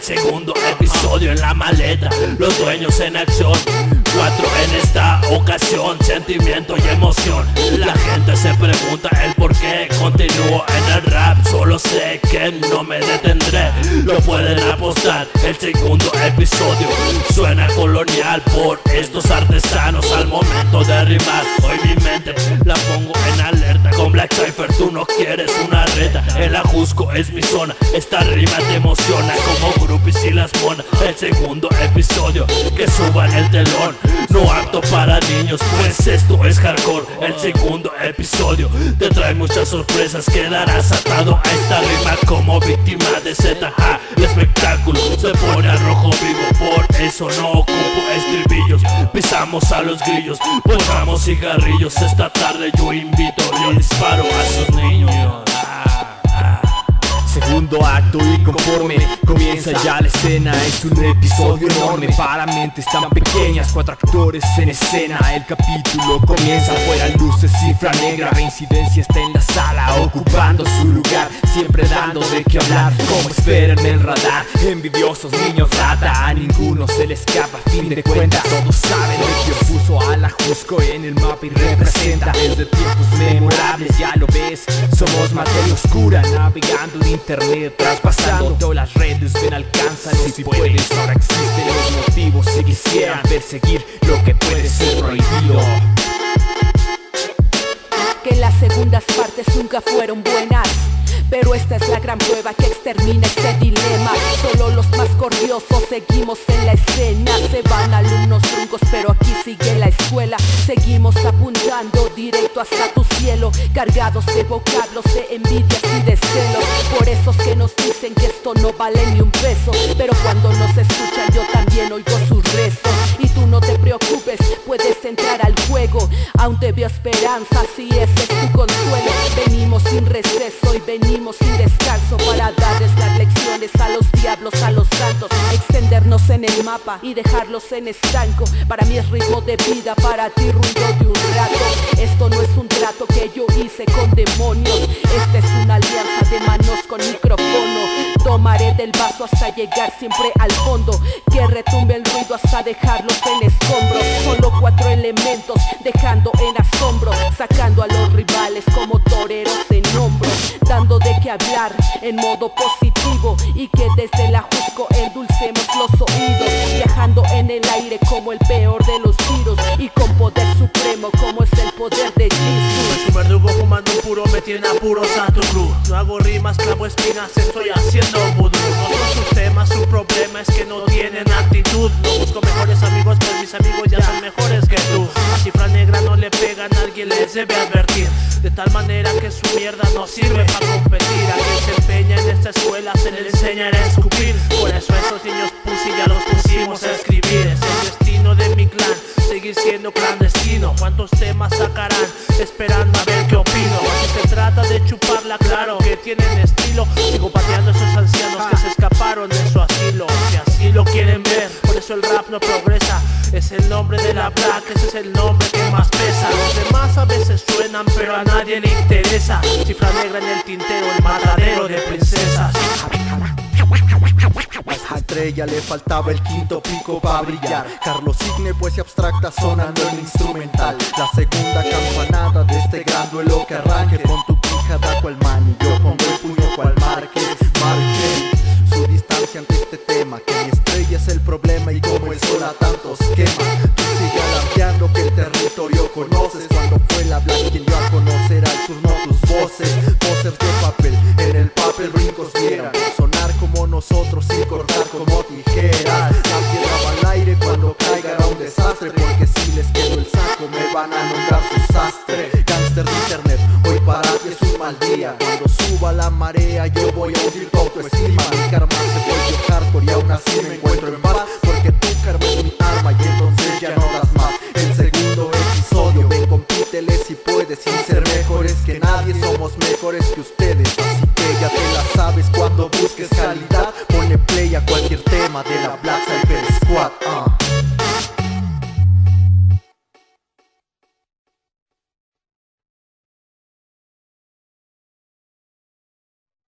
segundo episodio en la maleta, los dueños en acción, 4 en esta ocasión, sentimiento y emoción. La gente se pregunta el por qué continúo en el rap, solo sé que no me detendré, lo pueden apostar. El segundo episodio suena colonial por estos artesanos al momento de rimar. Hoy mi mente la pongo en alerta, con Black Cypher tú no quieres una reta. El Ajusco es mi zona, esta rima te emociona como groupies y las monas. El segundo episodio, que suban el telón, no apto para niños, pues esto es hardcore. El segundo episodio te trae muchas sorpresas, quedarás atado a esta rima como víctima de ZA. El espectáculo se pone a rojo vivo, por eso no ocupo estribillos. Pisamos a los grillos, pongamos cigarrillos. Esta tarde yo invito, yo disparo a esos niños. Segundo acto y conforme comienza ya la escena, es un episodio enorme para mentes tan pequeñas, 4 actores en escena. El capítulo comienza, fuera luces, cifra negra, reincidencia está en la sala, ocupando su lugar, siempre dando de qué hablar, como espera en el radar. Envidiosos niños rata, a ninguno se le escapa, a fin de cuentas todos saben de quién puso al Ajusco en el mapa y representa desde tiempos memorables. Ya lo ves, somos materia oscura, navegando en internet, traspasando todas las redes, ven, alcánzanos si puedes. Ahora existen los motivos si quisieran perseguir lo que puede ser prohibido. Que las segundas partes nunca fueron buenas, pero esta es la gran prueba que extermina este dilema. Solo los más cordiosos seguimos en la escena. Se van alumnos truncos, pero aquí sigue la escuela. Seguimos apuntando directo hasta tu cielo, cargados de vocablos, de envidias y de celos. Por esos que nos dicen que esto no vale ni un peso, pero cuando nos escuchan yo también oigo sus rezos. Y tú no te preocupes, puedes entrar al juego, aún te veo esperanza, si ese es tu consuelo. Venimos sin receso y venimos sin descanso para darles las lecciones a los diablos, a los santos, extendernos en el mapa y dejarlos en estanco. Para mí es ritmo de vida, para ti ruido de un rato. Esto no es un trato que yo hice con demonios, esta es una alianza de manos con micrófono. Tomaré del vaso hasta llegar siempre al fondo, que retumbe el ruido hasta dejarlos en escombros. Solo 4 elementos dejando en asombro, sacando a los rivales como toreros en hombros, dando de qué hablar en modo positivo y que desde el Ajusco endulcemos los oídos, viajando en el aire como el peor de los tiros y con poder supremo como es el poder de Jesus. Tu verdugo fumando un puro me tiene apuros a tu cruz. No hago rimas, clavo espinas, estoy haciendo vudú. No son sus temas, su problema es que no tienen actitud. No busco mejores amigos, pues mis amigos ya son mejores que tú. A cifra negra no le pegan, alguien les debe advertir, de tal manera que su mierda no sirve para competir. A quien se empeña en esta escuela se le enseña a escupir. Por eso esos niños pussy ya los pusimos a escribir. Es el destino de mi clan, seguir siendo clandestino. ¿Cuántos temas sacarán? Esperando a ver qué opino. Así se trata de chuparla, claro que tienen estilo. Sigo pateando a esos ancianos que se escaparon de su asilo, si así lo quieren ver. Por eso el rap no progresa, es el nombre de la Black, ese es el nombre que más pesa. Los demás a veces suenan pero a nadie le interesa. Cifra negra en el tintero, el matadero de princesas. A Estrella le faltaba el quinto pico para brillar. Carlos Signe, poesía abstracta sonando en instrumental. La segunda campanada de este gran duelo que arranque. Pon tu quijada cual man y yo pongo el puño cual Márquez. Su distancia ante este tema, que mi estrella es el problema y como el sol a tantos quema. Tú sigue alardeando que el territorio conoces, cuando fue la Black quien dio a conocer al sur, no tus voces. Voces de papel, en el papel brincos vieran, sonar como nosotros sin cortar como tijera. La tierra va al aire cuando caiga un desastre, porque si les quedo el saco me van a nombrar su sastre. Gangster de internet, hoy para ti es un mal día. Cuando suba la marea yo voy a hundir tu autoestima. Mi karma se volvió hardcore y aún así me encuentro en paz, porque tu karma es mi arma y entonces ya no das más. El segundo episodio, ven compítele si puedes, sin ser mejores que nadie, somos mejores que ustedes. Así que ya te la sabes, cuando busques calidad ponle play a cualquier tema de la Black Cypher Squad.